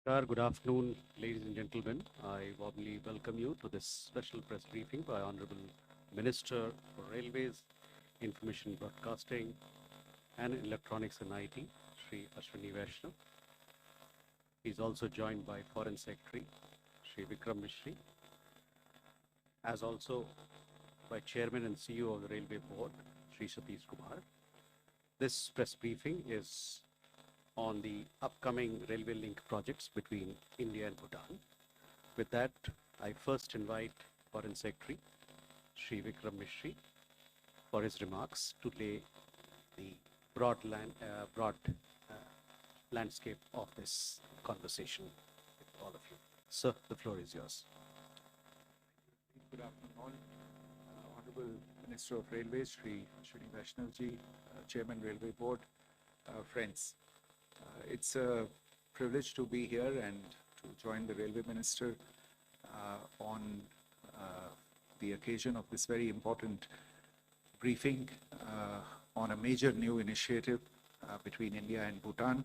Namaskar, good afternoon, ladies and gentlemen. I warmly welcome you to this special press briefing by Honorable Minister for Railways, Information Broadcasting and Electronics and IT, Shri Ashwini Vaishnaw. He is also joined by Foreign Secretary, Shri Vikram Mishri, as also by Chairman and CEO of the Railway Board, Shri Satish Kumar. This press briefing is on the upcoming railway link projects between India and Bhutan. With that, I first invite Foreign Secretary Shri Vikram Mishri for his remarks to lay the broad landscape of this conversation with all of you. Sir, the floor is yours. Good afternoon all. Honorable Minister of Railways, Shri Ashwini Vaishnaw ji, Chairman Railway Board, friends. It's a privilege to be here and to join the Railway Minister on the occasion of this very important briefing on a major new initiative between India and Bhutan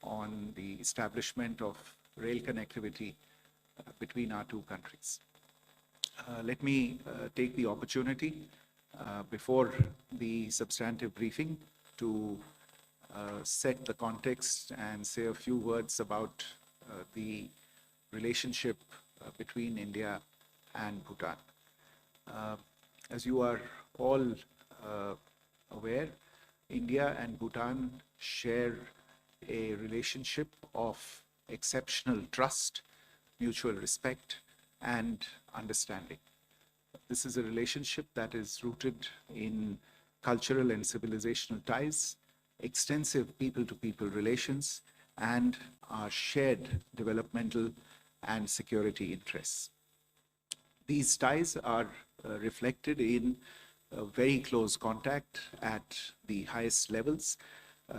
on the establishment of rail connectivity between our two countries. Let me take the opportunity before the substantive briefing to set the context and say a few words about the relationship between India and Bhutan. As you are all aware, India and Bhutan share a relationship of exceptional trust, mutual respect, and understanding. This is a relationship that is rooted in cultural and civilizational ties, extensive people-to-people relations, and our shared developmental and security interests. These ties are reflected in very close contact at the highest levels.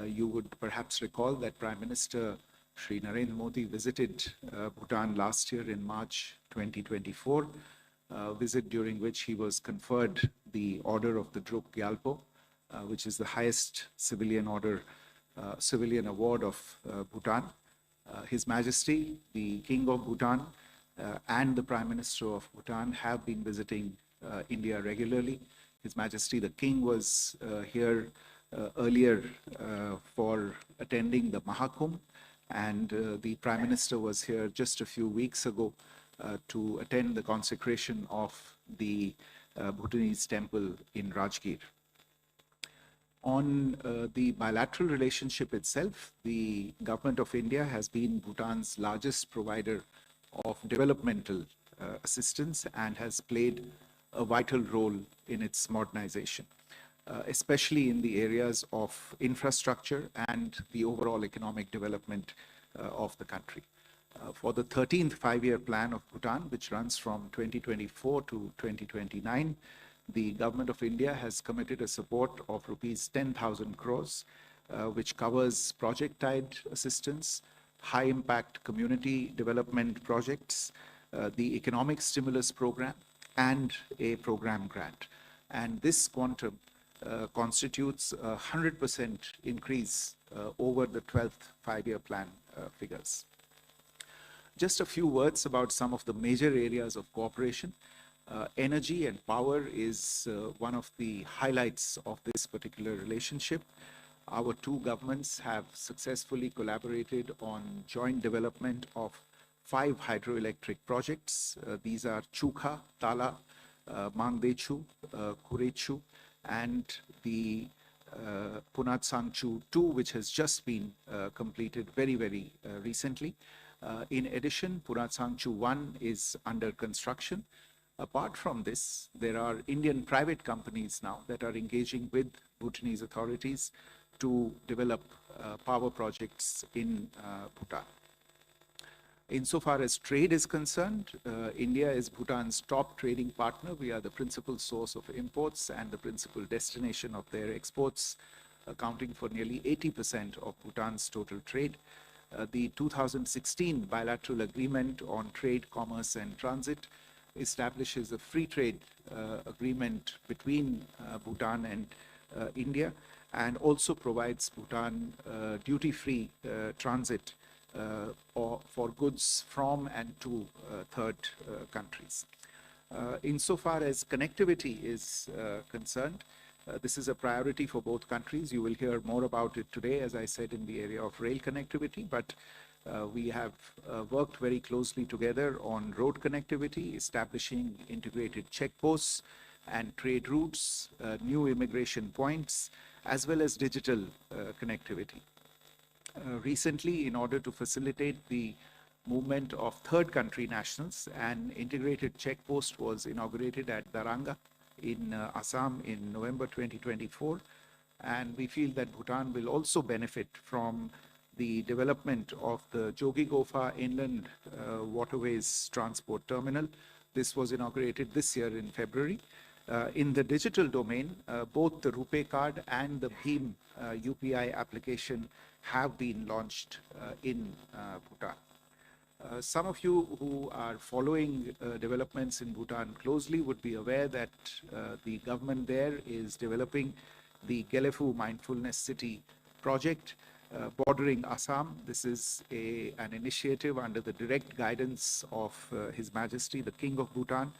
You would perhaps recall that Prime Minister Shri Narendra Modi visited Bhutan last year in March 2024, a visit during which he was conferred the Order of the Druk Gyalpo, which is the highest civilian award of Bhutan. His Majesty, the King of Bhutan, and the Prime Minister of Bhutan have been visiting India regularly. His Majesty, the King, was here earlier for attending the Mahakumbh, and the Prime Minister was here just a few weeks ago to attend the consecration of the Bhutanese temple in Rajgir. On the bilateral relationship itself, the government of India has been Bhutan's largest provider of developmental assistance and has played a vital role in its modernization, especially in the areas of infrastructure and the overall economic development of the country. For the 13th five-year plan of Bhutan, which runs from 2024 to 2029, the government of India has committed a support of rupees 10,000 crores, which covers project-tied assistance, high-impact community development projects, the economic stimulus program, and a program grant. And this quantum constitutes a 100% increase over the 12th five-year plan figures. Just a few words about some of the major areas of cooperation. Energy and power is one of the highlights of this particular relationship. Our two governments have successfully collaborated on joint development of 5 hydroelectric projects. These are Chukha, Tala, Mangdechu, Kurechu, and the Punatsangchu 2, which has just been completed very recently. In addition, Punatsangchu 1 is under construction. Apart from this, there are Indian private companies now that are engaging with Bhutanese authorities to develop power projects in Bhutan. Insofar as trade is concerned, India is Bhutan's top trading partner. We are the principal source of imports and the principal destination of their exports, accounting for nearly 80% of Bhutan's total trade. The 2016 bilateral agreement on trade, commerce, and transit establishes a free trade agreement between Bhutan and India, and also provides Bhutan duty-free transit or for goods from and to third countries. Insofar as connectivity is concerned, this is a priority for both countries. You will hear more about it today, as I said, in the area of rail connectivity, but we have worked very closely together on road connectivity, establishing integrated checkposts and trade routes, new immigration points, as well as digital connectivity. Recently, in order to facilitate the movement of third country nationals, an integrated checkpost was inaugurated at Daranga in Assam in November 2024. And we feel that Bhutan will also benefit from the development of the Jogi-Gofa Inland Waterways Transport Terminal. This was inaugurated this year in February. In the digital domain, both the RuPay card and the Bhim UPI application have been launched in Bhutan. Some of you who are following developments in Bhutan closely would be aware that the government there is developing the Gelefu Mindfulness City project bordering Assam. This is an initiative under the direct guidance of His Majesty, the King of Bhutan.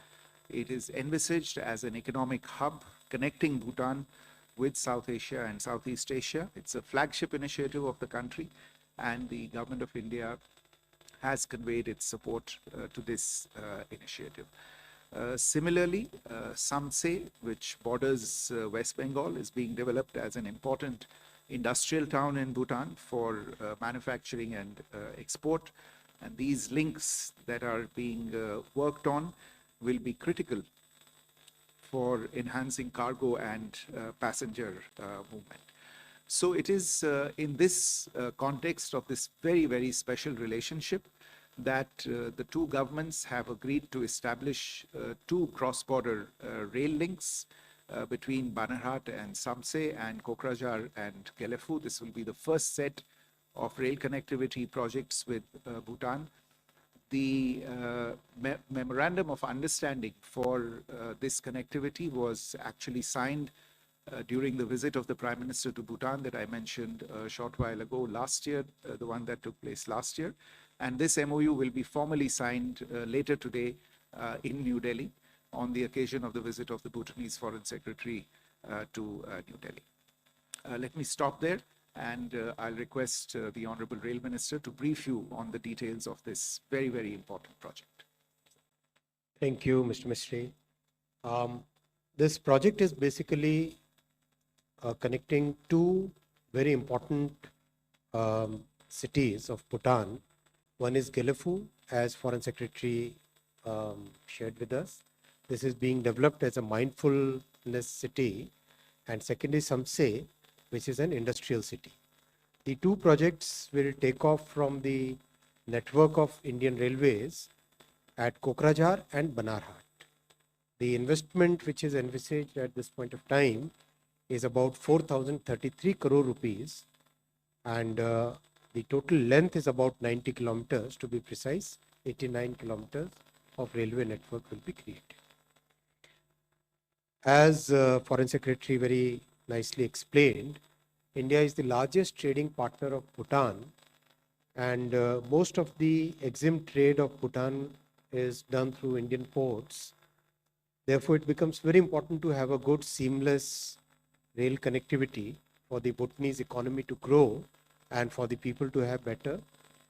It is envisaged as an economic hub connecting Bhutan with South Asia and Southeast Asia. It's a flagship initiative of the country, and the Government of India has conveyed its support to this initiative. Similarly, Samse, which borders West Bengal, is being developed as an important industrial town in Bhutan for manufacturing and export. And these links that are being worked on will be critical for enhancing cargo and passenger movement. So it is in this context of this very, very special relationship that the two governments have agreed to establish two cross-border rail links between Banarhat and Samse and Kokrajhar and Gelefu. This will be the first set of rail connectivity projects with Bhutan. The memorandum of understanding for this connectivity was actually signed during the visit of the Prime Minister to Bhutan that I mentioned a short while ago last year, the one that took place last year. And this MOU will be formally signed later today in New Delhi on the occasion of the visit of the Bhutanese Foreign Secretary to New Delhi. Let me stop there, and I'll request the Honorable Rail Minister to brief you on the details of this very, very important project. Thank you, Mr. Mistry. This project is basically connecting two very important cities of Bhutan. One is Gelefu, as Foreign Secretary shared with us. This is being developed as a mindfulness city. And second is Samse, which is an industrial city. The two projects will take off from the network of Indian Railways at Kokrajhar and Banarhat. The investment which is envisaged at this point of time is about 4,033 crore rupees, and the total length is about 90 kilometers, to be precise. 89 kilometers of railway network will be created. As Foreign Secretary very nicely explained, India is the largest trading partner of Bhutan, and most of the EXIM trade of Bhutan is done through Indian ports. Therefore, it becomes very important to have a good seamless rail connectivity for the Bhutanese economy to grow and for the people to have better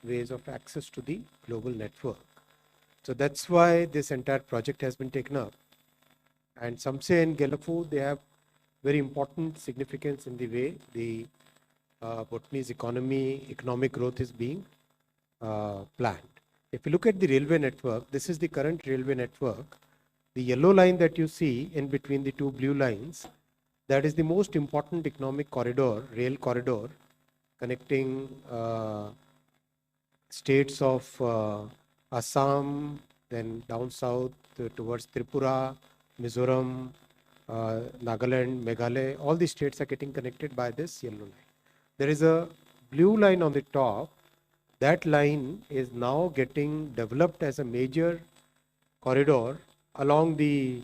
ways of access to the global network. So that's why this entire project has been taken up. And Samse and Gelefu, they have very important significance in the way the Bhutanese economic growth is being planned. If you look at the railway network, this is the current railway network. The yellow line that you see in between the two blue lines, that is the most important economic corridor, rail corridor, connecting states of Assam, then down south towards Tripura, Mizoram, Nagaland, Meghalaya. All the states are getting connected by this yellow line. There is a blue line on the top. That line is now getting developed as a major corridor along the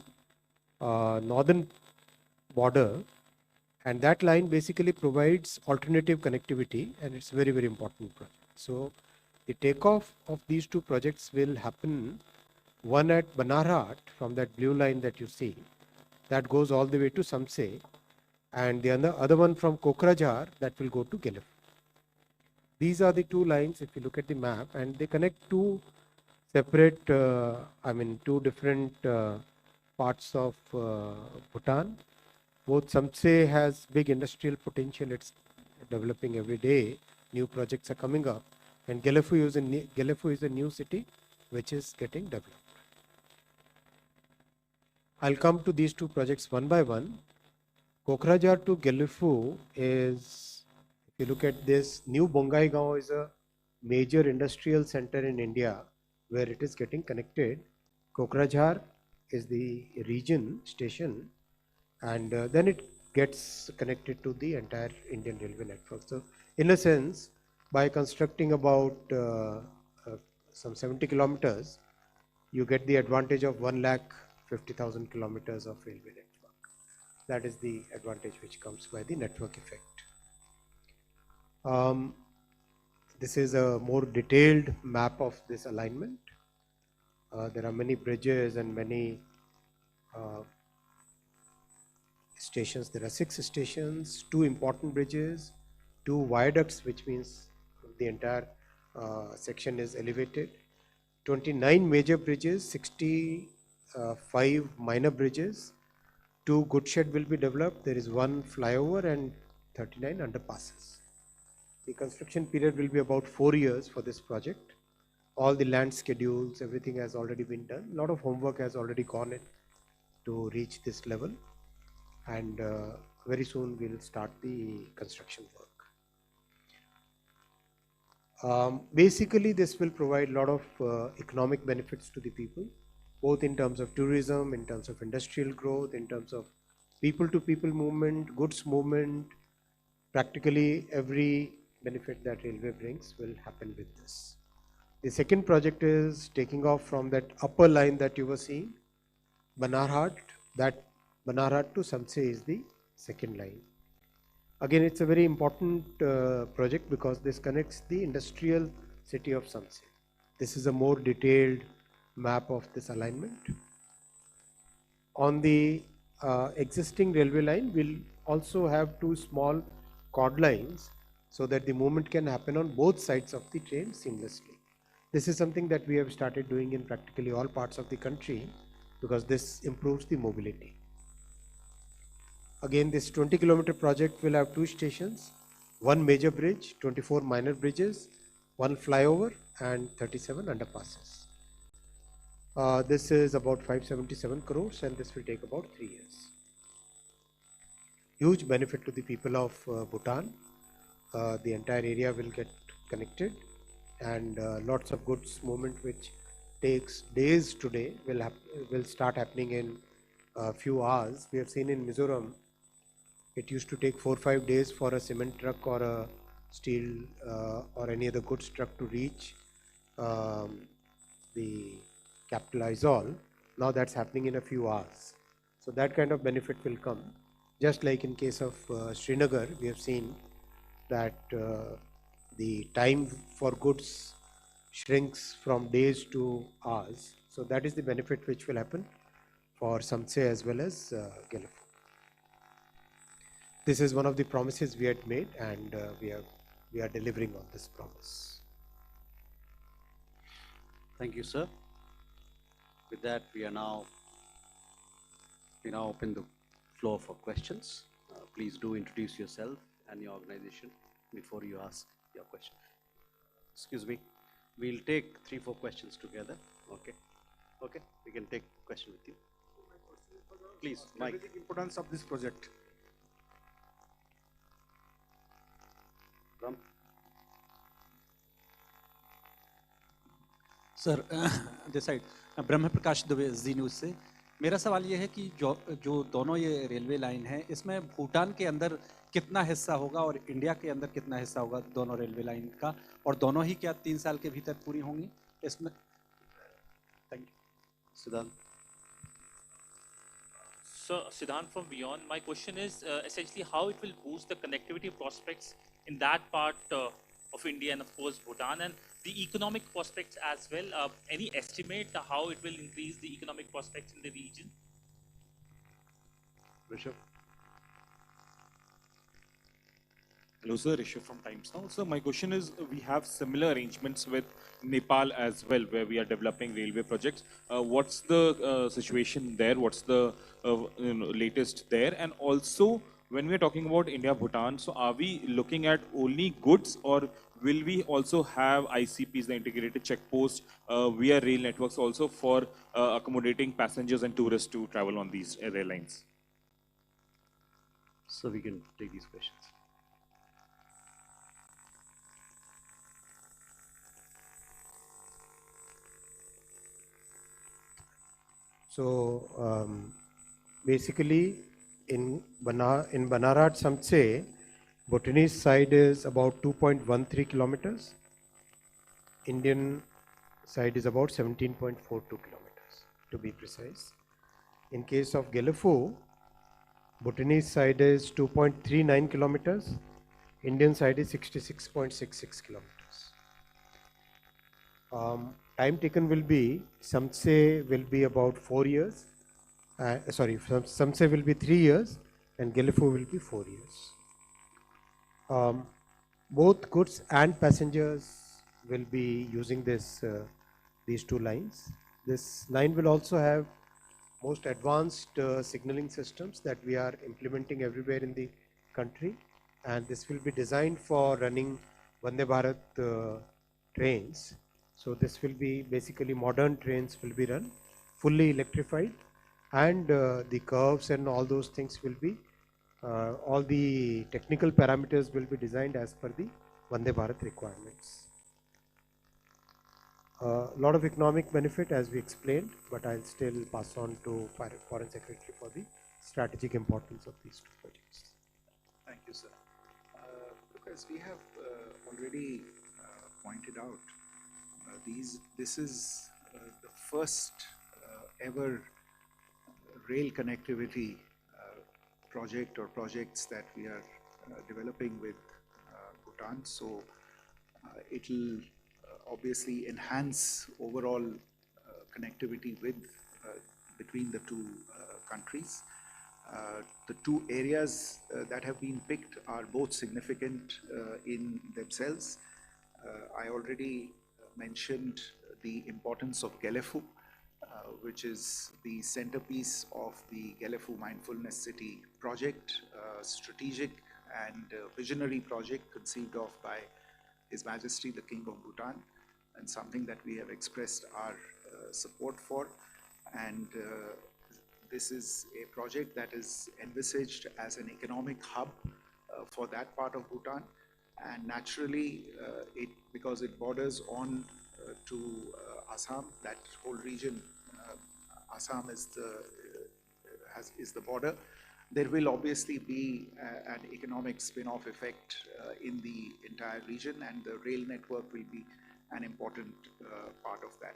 northern border, and that line basically provides alternative connectivity, and it's very, very important project. So The takeoff of these two projects will happen, one at Banarhat from that blue line that you see, that goes all the way to Samse, and the other one from Kokrajhar that will go to Gelif. These are the two lines if you look at the map, and they connect two separate, two different parts of Bhutan. Both Samse has big industrial potential, it's developing every day, new projects are coming up, and Gelefu is a new city which is getting developed. I'll come to these two projects one by one. Kokrajhar to Gelefu is, if you look at this, New Bongaigaon is a major industrial center in India where it is getting connected. Kokrajhar is the region station, and then it gets connected to the entire Indian railway network. So in a sense, by constructing about some 70 kilometers, you get the advantage of 1,50,000 kilometers of railway network. That is the advantage which comes by the network effect. This is a more detailed map of this alignment. There are many bridges and many stations. There are 6 stations, 2 important bridges, 2 viaducts, which means the entire section is elevated, 29 major bridges, 65 minor bridges, 2 goods shed will be developed. There is 1 flyover and 39 underpasses. The construction period will be about 4 years for this project. All the land schedules, everything has already been done. A lot of homework has already gone in to reach this level, and very soon we'll start the construction work. Basically, this will provide a lot of economic benefits to the people, both in terms of tourism, in terms of industrial growth, in terms of people-to-people movement, goods movement. Practically every benefit that railway brings will happen with this. The second project is taking off from that upper line that you were seeing, Banarhat. That Banarhat to Samse is the second line. Again, it's a very important project because this connects the industrial city of Samse. This is a more detailed map of this alignment. On the existing railway line, we'll also have 2 small cord lines so that the movement can happen on both sides of the train seamlessly. This is something that we have started doing in practically all parts of the country because this improves the mobility. Again, this 20-kilometer project will have 2 stations, 1 major bridge, 24 minor bridges, 1 flyover and 37 underpasses. This is about 577 crores and this will take about 3 years. Huge benefit to the people of Bhutan. The entire area will get connected, and lots of goods movement which takes days today will start happening in a few hours. We have seen in Mizoram, it used to take 4 or 5 days for a cement truck or a steel or any other goods truck to reach the capital Aizawl. Now that's happening in a few hours. So that kind of benefit will come. Just like in case of Srinagar, we have seen that the time for goods shrinks from days to hours. So that is the benefit which will happen for Samse as well as Gelefu. This is one of the promises we had made, and we are delivering on this promise. Thank you, sir. With that, we now open the floor for questions. Please do introduce yourself and your organization before you ask your question. Excuse me. We'll take 3-4 questions together. Okay. Okay. We can take question with you. Please, Mike. Strategic importance of this project. Ram. Sir this side Brahma Prakash Dubey ji news से मेरा सवाल ये है कि जो दोनों ये railway line है इसमें भूटान के अंदर कितना हिस्सा होगा और इंडिया के अंदर कितना हिस्सा होगा दोनों रेलवे लाइन का, और दोनों ही क्या 3 साल के भीतर पूरी होंगी इसमें? Thank you. Siddhant. So, Siddhant from Beyond, my question is essentially how it will boost the connectivity prospects in that part of India and of course Bhutan, and the economic prospects as well? Any estimate how it will increase the economic prospects in the region? Rishabh? Hello, sir. Rishabh from Times Now. So my question is, we have similar arrangements with Nepal as well, where we are developing railway projects. What's the situation there? What's the latest there? And also, when we are talking about India Bhutan, so are we looking at only goods, or will we also have ICPs, the integrated checkpost, via rail networks also for accommodating passengers and tourists to travel on these rail lines? So we can take these questions. So basically, in Banarat Samtse, Bhutanese side is about 2.13 kilometers. Indian side is about 17.42 kilometers, to be precise. In case of Gelefu, Bhutanese side is 2.39 kilometers. Indian side is 66.66 kilometers. Time taken will be, Samtse will be about 4 years. Samtse will be 3 years and Gelefu will be 4 years. Both goods and passengers will be using these two lines. This line will also have most advanced signaling systems that we are implementing everywhere in the country, and this will be designed for running Vande Bharat trains. So this will be basically modern trains will be run fully electrified, and the curves and all those things will be all the technical parameters will be designed as per the Vande Bharat requirements. A lot of economic benefit as we explained, but I'll still pass on to Foreign Secretary for the strategic importance of these two projects. Thank you, sir. Because we have already pointed out, this is the first ever rail connectivity project or projects that we are developing with Bhutan. So it will obviously enhance overall connectivity with between the two countries. The two areas that have been picked are both significant in themselves. I already mentioned the importance of Gelefu, which is the centerpiece of the Gelefu Mindfulness City project, strategic and visionary project conceived of by His Majesty the King of Bhutan, and something that we have expressed our support for. And this is a project that is envisaged as an economic hub for that part of Bhutan, and naturally because it borders on to Assam, that whole region, Assam is the border. There will obviously be an economic spin-off effect in the entire region, and the rail network will be an important part of that.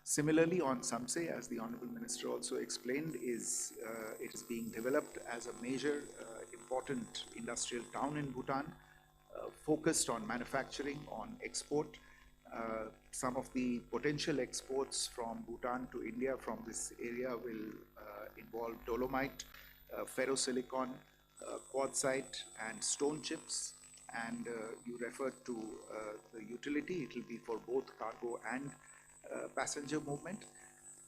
Similarly, on Samse, as the Honorable Minister also explained, it is being developed as a major important industrial town in Bhutan, focused on manufacturing, on export. Some of the potential exports from Bhutan to India from this area will involve dolomite, ferrosilicon, quartzite, and stone chips. And you referred to the utility. It will be for both cargo and passenger movement.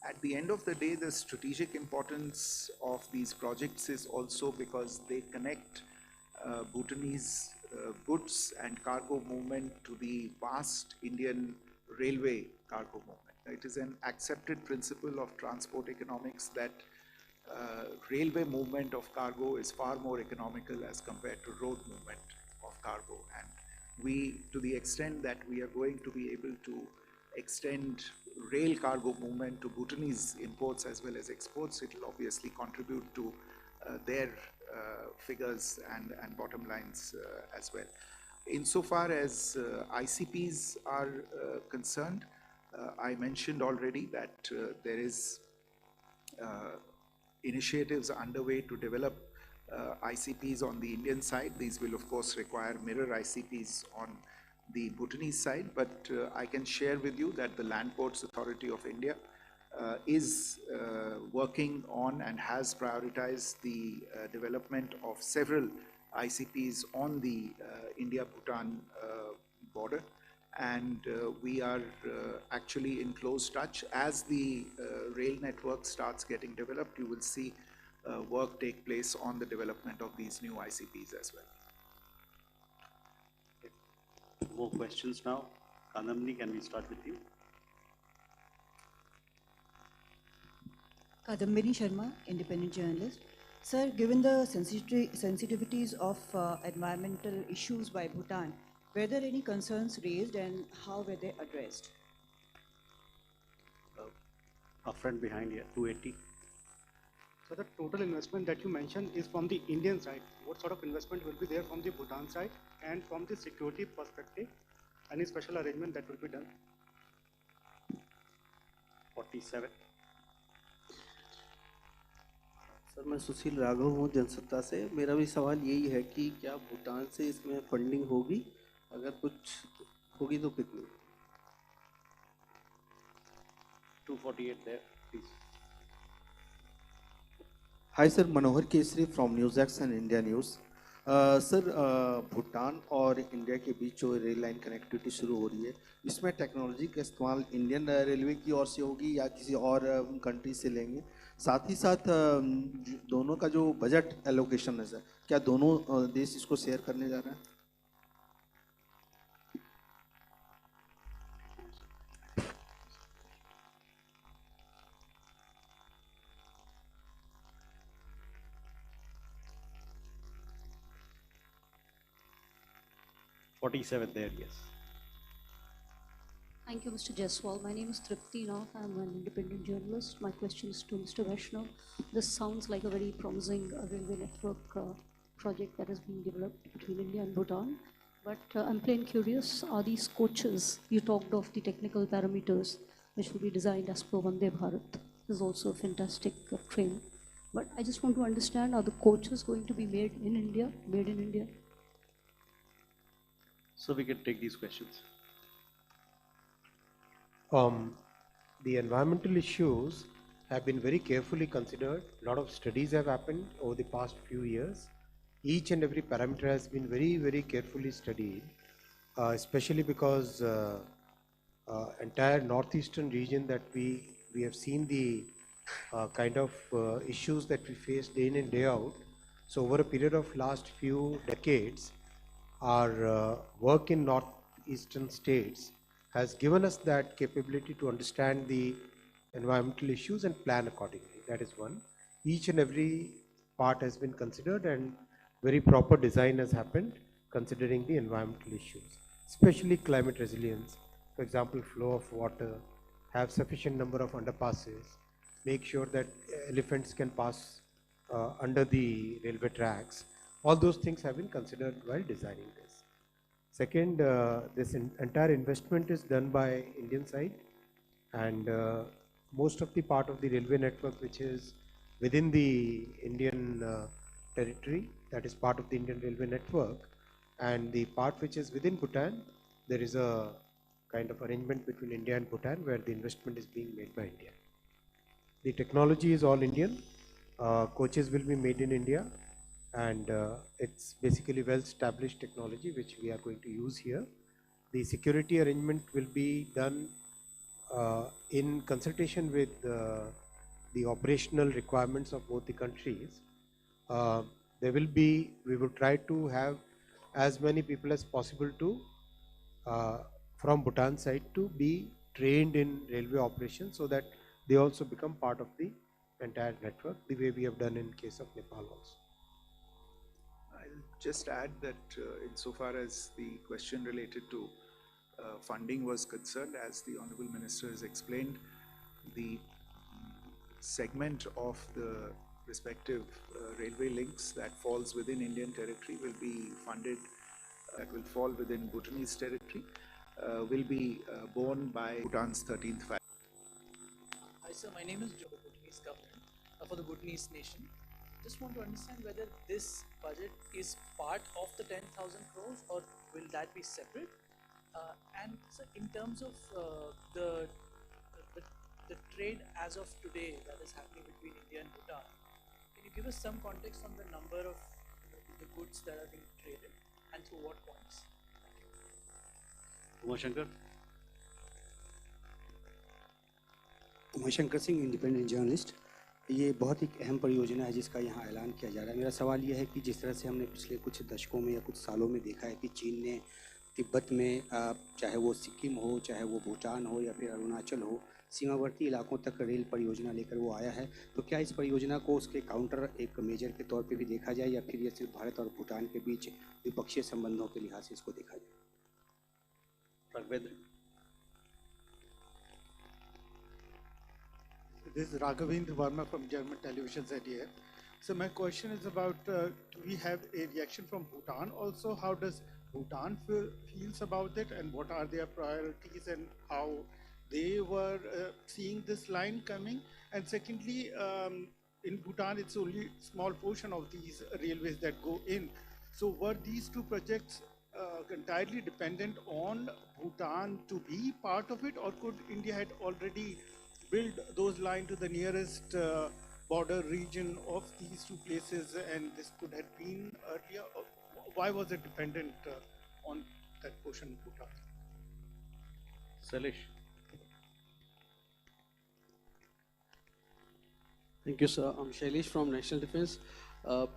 At the end of the day, the strategic importance of these projects is also because they connect Bhutanese goods and cargo movement to the vast Indian railway cargo movement. It is an accepted principle of transport economics that railway movement of cargo is far more economical as compared to road movement of cargo. And we, to the extent that we are going to be able to extend rail cargo movement to Bhutanese imports as well as exports, it will obviously contribute to their figures and bottom lines as well. Insofar as ICPs are concerned, I mentioned already that there is initiatives underway to develop ICPs on the Indian side. These will of course require mirror ICPs on the Bhutanese side, but I can share with you that the Land Ports Authority of India is working on and has prioritized the development of several ICPs on the India-Bhutan border. And we are actually in close touch. As the rail network starts getting developed, you will see work take place on the development of these new ICPs as well. More questions now. Kanamni, can we start with you? Kadambini Sharma, independent journalist. Sir, given the sensitivities of environmental issues by Bhutan, were there any concerns raised and how were they addressed? Our friend behind here, 280. So the total investment that you mentioned is from the Indian side. What sort of investment will be there from the Bhutan side, and from the security perspective, any special arrangement that will be done? 47. Sir मैं सुशील राघव हूँ जनसत्ता से। मेरा भी सवाल यही है कि क्या भूटान से इसमें फंडिंग होगी, अगर कुछ होगी तो कितनी? 248 there, please. Hi sir, Manohar Kesari from news x and India news. Sir Bhutan और इंडिया के बीच जो रेल लाइन कनेक्टिविटी शुरू हो रही है, इसमें टेक्नोलॉजी का इस्तेमाल इंडियन रेलवे की ओर से होगी या किसी और कंट्री से लेंगे? साथ ही साथ दोनों का जो बजट एलोकेशन है सर, क्या दोनों देश इसको शेयर करने जा रहे हैं? $47 there, yes. Thank you, Mr. Jaiswal. My name is Tripti Nath. I'm an independent journalist. My question is to Mr. Vaishnaw. This sounds like a very promising railway network project that is being developed between India and Bhutan. But I'm plain curious, are these coaches, you talked of the technical parameters which will be designed as per Vande Bharat. This is also a fantastic train. But I just want to understand, are the coaches going to be made in India, made in India? So we can take these questions. The environmental issues have been very carefully considered. A lot of studies have happened over the past few years. Each and every parameter has been very, very carefully studied, especially because entire northeastern region that we have seen the kind of issues that we face day in and day out. So over a period of last few decades, our work in northeastern states has given us that capability to understand the environmental issues and plan accordingly. That is one. Each and every part has been considered and very proper design has happened considering the environmental issues, especially climate resilience. For example, flow of water, have sufficient number of underpasses, make sure that elephants can pass under the railway tracks. All those things have been considered while designing this. Second, this entire investment is done by Indian side, and most of the part of the railway network which is within the Indian territory, that is part of the Indian railway network, and the part which is within Bhutan, there is a kind of arrangement between India and Bhutan where the investment is being made by India. The technology is all Indian, coaches will be made in India, and it's basically well-established technology which we are going to use here. The security arrangement will be done in consultation with the operational requirements of both the countries. We will try to have as many people as possible to from Bhutan side to be trained in railway operations so that they also become part of the entire network, the way we have done in case of Nepal also. I'll just add that insofar as the question related to funding was concerned, as the Honorable Minister has explained, the segment of the respective railway links that falls within Indian territory will be funded, that will fall within Bhutanese territory, will be borne by Bhutan's 13th Hi sir, my name is Joe, Bhutanese government for the Bhutanese nation. Just want to understand whether this budget is part of the 10,000 crores or will that be separate? And so in terms of the, the the trade as of today that is happening between India and Bhutan, can you give us some context on the number of the goods that are being traded and through what points? Umashankar? Umashankar Singh independent journalist. ये बहुत ही अहम परियोजना है जिसका यहाँ ऐलान किया जा रहा है। मेरा सवाल ये है कि जिस तरह से हमने पिछले कुछ दशकों में या कुछ सालों में देखा है कि चीन ने तिब्बत में चाहे वो सिक्किम हो, चाहे वो भूटान हो या फिर अरुणाचल हो, सीमावर्ती इलाकों तक रेल परियोजना लेकर वो आया है, तो क्या इस परियोजना को उसके काउंटर एक मेजर के तौर पे भी देखा जाए या फिर ये सिर्फ भारत और भूटान के बीच द्विपक्षीय संबंधों के लिहाज से इसको देखा जाए? Raghavendra? This is Raghavendra Verma from German television ZDF. So my question is about, do we have a reaction from Bhutan also? How does Bhutan feels about it, and what are their priorities and how they were seeing this line coming? And secondly, in Bhutan, it's only small portion of these railways that go in. So were these two projects entirely dependent on Bhutan to be part of it, or could India had already build those lines to the nearest border region of these two places, and this could have been earlier? Why was it dependent on that portion of Bhutan? Salish? Thank you, sir. I'm Shailesh from National Defense.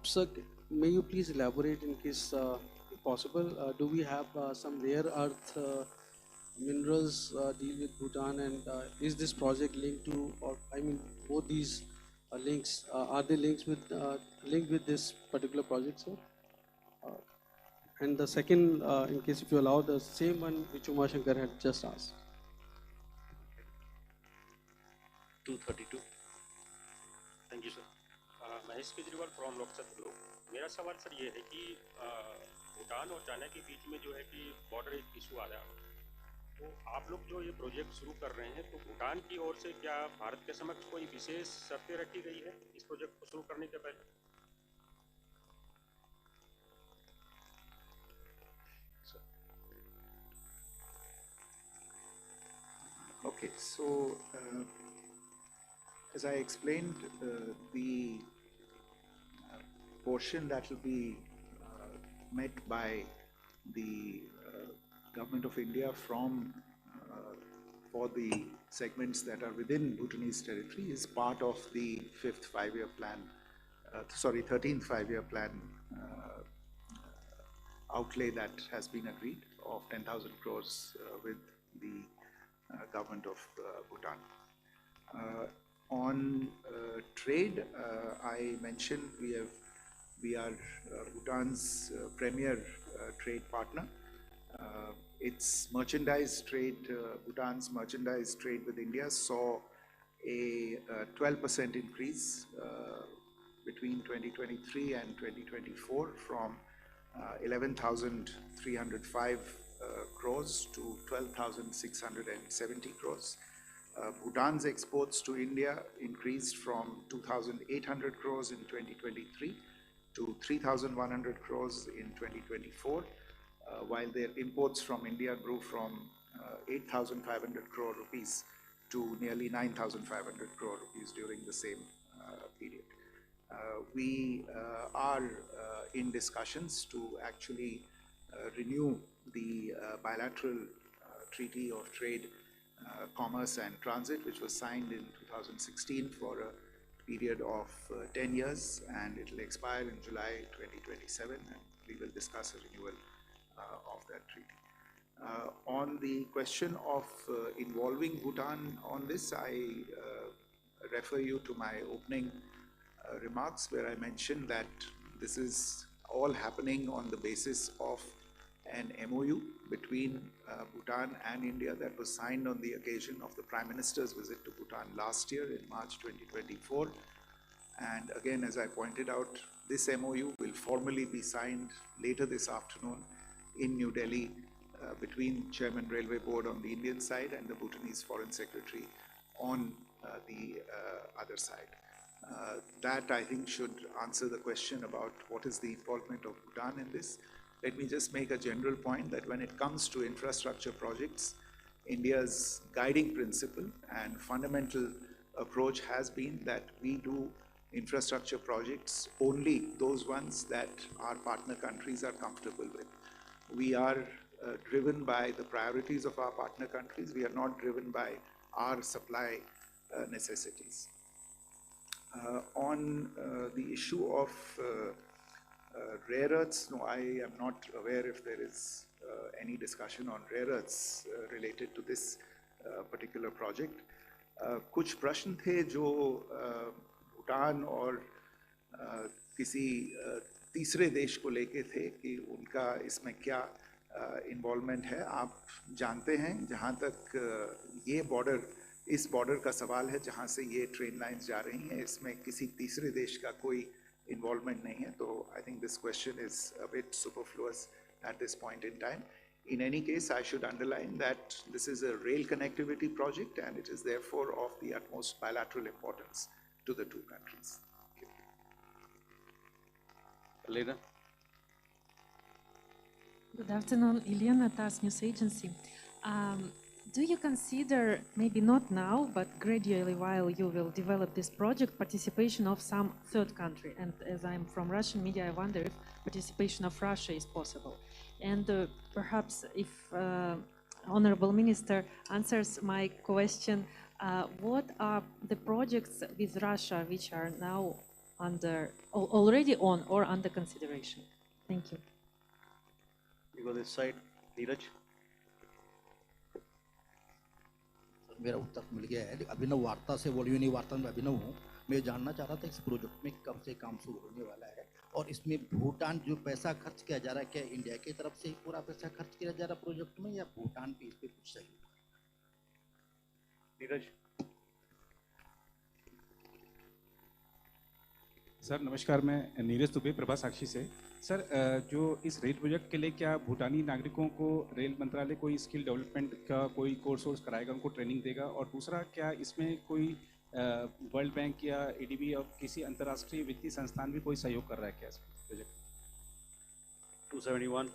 Sir, may you please elaborate in case if possible, do we have some rare earth minerals deal with Bhutan, and is this project linked to, or I mean, both these links, are they linked with this particular project, sir? And the second, in case if you allow, the same one which Umashankar had just asked. 232. Thank you sir. Mahesh Kejriwal from Lok Sabha लोग। मेरा सवाल sir ये है कि भूटान और China के बीच में जो है कि बॉर्डर एक इशू आ रहा है, तो आप लोग जो ये प्रोजेक्ट शुरू कर रहे हैं, तो भूटान की ओर से क्या भारत के समक्ष कोई विशेष शर्तें रखी गई है इस प्रोजेक्ट को शुरू करने के पहले? Okay, so as I explained, the portion that will be met by the Government of India from for the segments that are within Bhutanese territory is part of the 13th five-year plan outlay that has been agreed of 10,000 crores with the government of Bhutan. On trade, I mentioned we are Bhutan's premier trade partner. Its merchandise trade, Bhutan's merchandise trade with India saw a 12% increase between 2023 and 2024 from 11,305 crores to 12,670 crores. Bhutan's exports to India increased from 2,800 crores in 2023 to 3,100 crores in 2024, while their imports from India grew from 8,500 crore rupees to nearly 9,500 crore rupees during the same period. We are in discussions to actually renew the bilateral treaty of trade, commerce and transit, which was signed in 2016 for a period of 10 years, and it will expire in July 2027, and we will discuss a renewal of that treaty. On the question of involving Bhutan on this, I refer you to my opening remarks, where I mentioned that this is all happening on the basis of an MOU between Bhutan and India that was signed on the occasion of the Prime Minister's visit to Bhutan last year in March 2024. And again, as I pointed out, this MOU will formally be signed later this afternoon in New Delhi between Chairman Railway Board on the Indian side and the Bhutanese Foreign Secretary on the other side. That, I think, should answer the question about what is the involvement of Bhutan in this. let me just make a general point that when it comes to infrastructure projects, India's guiding principle and fundamental approach has been that we do infrastructure projects only those ones that our partner countries are comfortable with. We are driven by the priorities of our partner countries. We are not driven by our supply necessities. On the issue of rare earths, no, I am not aware if there is any discussion on rare earths related to this particular project. कुछ प्रश्न थे जो भूटान और किसी तीसरे देश को लेके थे कि उनका इसमें क्या इन्वॉल्वमेंट है. आप जानते हैं जहाँ तक ये बॉर्डर, इस बॉर्डर का सवाल है जहाँ से ये ट्रेन लाइन्स जा रही हैं, इसमें किसी तीसरे देश का कोई involvement nahi hai. So I think this question is a bit superfluous at this point in time. In any case, I should underline that this is a rail connectivity project and it is therefore of the utmost bilateral importance to the two countries. Elena. Good afternoon, Elena, TASS News Agency. Do you consider, maybe not now, but gradually while you will develop this project, participation of some third country? And as I'm from Russian media, I wonder if participation of Russia is possible. And perhaps if Honorable Minister answers my question, what are the projects with Russia which are now already on or under consideration? Thank you. You go this side, Neeraj. मेरा उत्तर मिल गया है. अभिनव वार्ता से वर्युनी वार्ता में अभिनव हूँ. मैं जानना चाह रहा था इस प्रोजेक्ट में कब से काम शुरू होने वाला है और इसमें भूटान जो पैसा खर्च किया जा रहा है, क्या इंडिया की तरफ से ही पूरा पैसा खर्च किया जा रहा है प्रोजेक्ट में या भूटान भी इस पे कुछ सहयोग? नीरज. सर नमस्कार, मैं नीरज दुबे प्रभा साक्षी से. सर जो इस रेल प्रोजेक्ट के लिए क्या भूटानी नागरिकों को रेल मंत्रालय कोई स्किल डेवलपमेंट का कोई कोर्स कराएगा, उनको ट्रेनिंग देगा? और दूसरा, क्या इसमें कोई वर्ल्ड बैंक या एडीबी और किसी अंतर्राष्ट्रीय वित्तीय संस्थान भी कोई सहयोग कर रहा है क्या इस project? 271.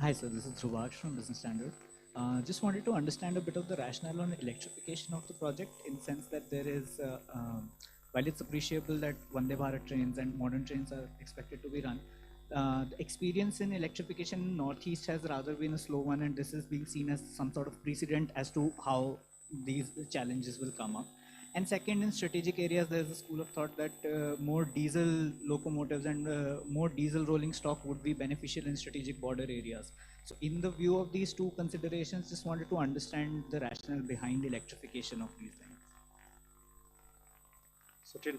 Hi sir, this is Dhruvash from Business Standard. Just wanted to understand a bit of the rationale on electrification of the project, in the sense that there is, while it's appreciable that Vande Bharat trains and modern trains are expected to be run, the experience in electrification in Northeast has rather been a slow one, and this is being seen as some sort of precedent as to how these challenges will come up. And second, in strategic areas, there's a school of thought that more diesel locomotives and more diesel rolling stock would be beneficial in strategic border areas. So in the view of these two considerations, just wanted to understand the rationale behind electrification of these things. Sachin.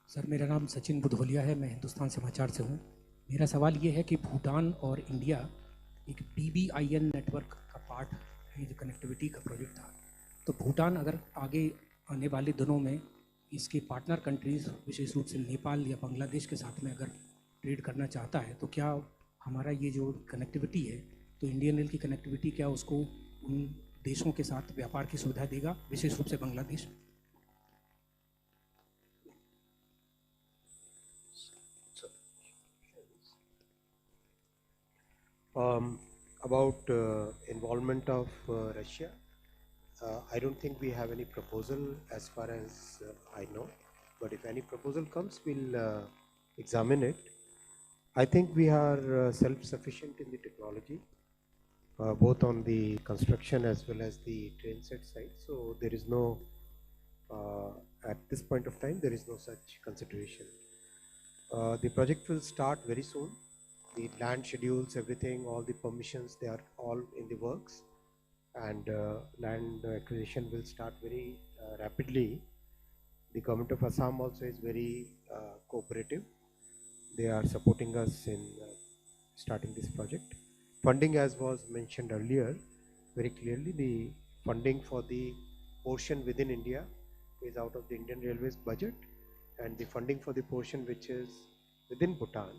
Sir मेरा नाम सचिन बुधोलिया है, मैं हिंदुस्तान समाचार से हूँ. मेरा सवाल ये है कि भूटान और इंडिया एक BBIN नेटवर्क का पार्ट है, जो कनेक्टिविटी का प्रोजेक्ट था. तो भूटान अगर आगे आने वाले दिनों में इसके पार्टनर कंट्रीज़, विशेष रूप से नेपाल या बांग्लादेश के साथ में अगर ट्रेड करना चाहता है, तो क्या हमारा ये जो कनेक्टिविटी है, तो इंडियन रेल की कनेक्टिविटी क्या उसको उन देशों के साथ व्यापार की सुविधा देगा, विशेष रूप से Bangladesh? About involvement of Russia, I don't think we have any proposal as far as I know, but if any proposal comes, we'll examine it. I think we are self-sufficient in the technology, both on the construction as well as the train set side. So there is no, at this point of time, there is no such consideration. The project will start very soon. The land schedules, everything, all the permissions, they are all in the works, and land acquisition will start very rapidly. The government of Assam also is very cooperative. They are supporting us in starting this project. Funding, as was mentioned earlier, very clearly the funding for the portion within India is out of the Indian Railways budget, and the funding for the portion which is within Bhutan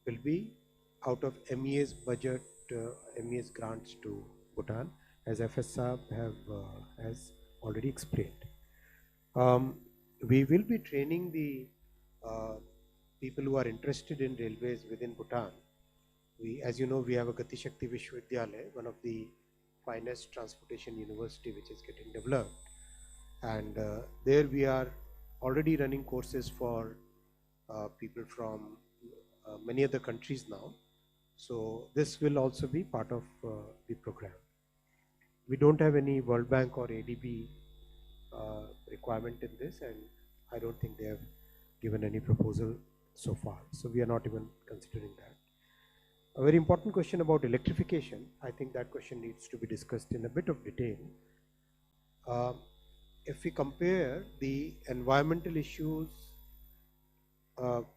will be out of MEA's budget, MEA's grants to Bhutan, as FS Saab has already explained. We will be training the people who are interested in railways within Bhutan. As you know, we have a Gati Shakti Vishwavidyalaya, one of the finest transportation university which is getting developed. And there we are already running courses for people from many other countries now. So this will also be part of the program. We don't have any World Bank or ADB requirement in this, and I don't think they have given any proposal so far. So we are not even considering that. A very important question about electrification, I think that question needs to be discussed in a bit of detail. If we compare the environmental issues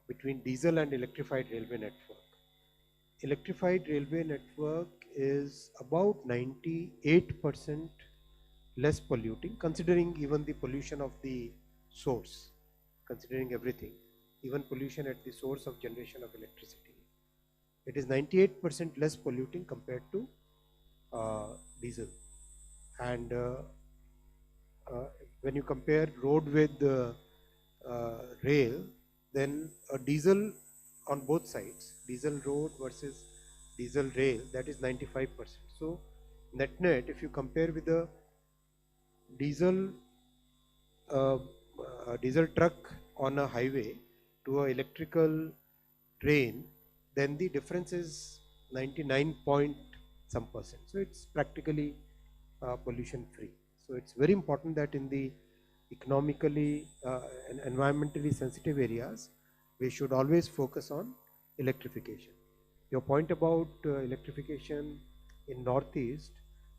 between diesel and electrified railway network, electrified railway network is about 98% less polluting, considering even the pollution of the source, considering everything, even pollution at the source of generation of electricity. It is 98% less polluting compared to diesel. And when you compare road with rail, then a diesel on both sides, diesel road versus diesel rail, that is 95%. So net, if you compare with the diesel diesel truck on a highway to an electrical train, then the difference is 99 point some percent. So it's practically pollution free. So it's very important that in the economically and environmentally sensitive areas, we should always focus on electrification. Your point about electrification in Northeast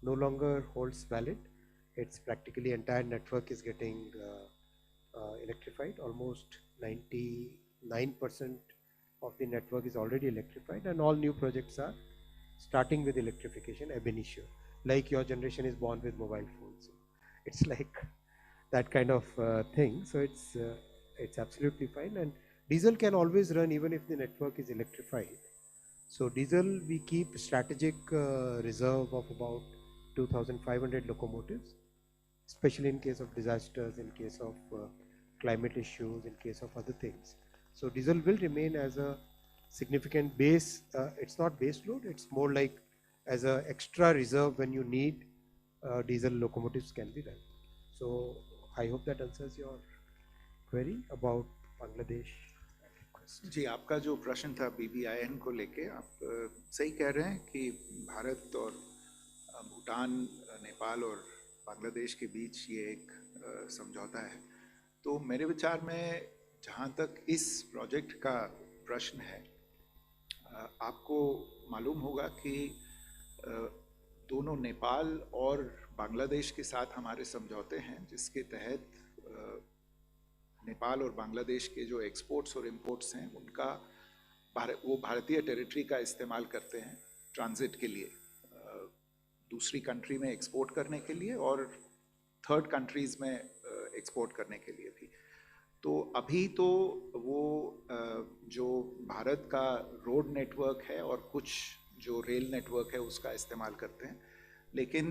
no longer holds valid. It's practically entire network is getting electrified. Almost 99% of the network is already electrified, and all new projects are starting with electrification ab initio. Like your generation is born with mobile phones. It's like that kind of thing. So it's absolutely fine. And diesel can always run even if the network is electrified. So diesel, we keep strategic reserve of about 2,500 locomotives, especially in case of disasters, in case of climate issues, in case of other things. So diesel will remain as a significant base. It's not base load, it's more like as an extra reserve when you need diesel locomotives can be run. So I hope that answers your query about Bangladesh. जी, आपका जो प्रश्न था BBIN को लेके, आप सही कह रहे हैं कि भारत और भूटान, नेपाल और बांग्लादेश के बीच ये एक समझौता है. तो मेरे विचार में जहाँ तक इस प्रोजेक्ट का प्रश्न है, आपको मालूम होगा कि दोनों नेपाल और बांग्लादेश के साथ हमारे समझौते हैं, जिसके तहत नेपाल और बांग्लादेश के जो एक्सपोर्ट्स और इंपोर्ट्स हैं उनका वो भारतीय टेरिटरी का इस्तेमाल करते हैं ट्रांजिट के लिए, दूसरी कंट्री में एक्सपोर्ट करने के लिए और थर्ड कंट्रीज़ में एक्सपोर्ट करने के लिए भी. तो अभी तो वो जो भारत का रोड नेटवर्क है और कुछ जो रेल नेटवर्क है उसका इस्तेमाल करते हैं, लेकिन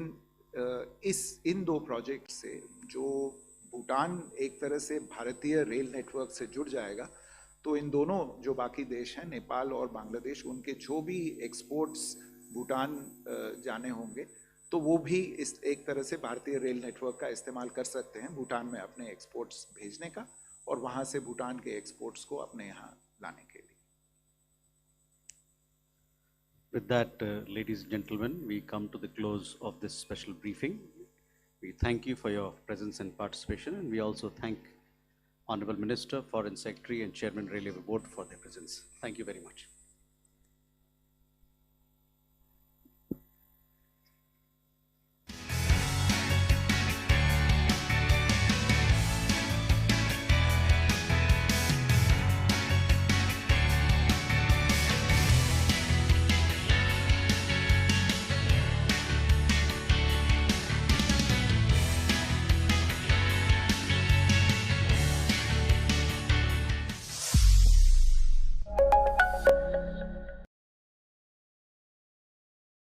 इन दो प्रोजेक्ट से जो भूटान एक तरह से भारतीय रेल नेटवर्क से जुड़ जाएगा, तो इन दोनों जो बाकी देश हैं नेपाल और बांग्लादेश, उनके जो भी एक्सपोर्ट्स भूटान जाने होंगे तो वो भी इस एक तरह से भारतीय रेल नेटवर्क का इस्तेमाल कर सकते हैं भूटान में अपने एक्सपोर्ट्स भेजने का और वहाँ से भूटान के एक्सपोर्ट्स को अपने यहाँ लाने के लिए. With that, ladies and gentlemen, we come to the close of this special briefing. We thank you for your presence and participation, and we also thank Honorable Minister, Foreign Secretary and Chairman Railway Board for their presence. Thank you very much.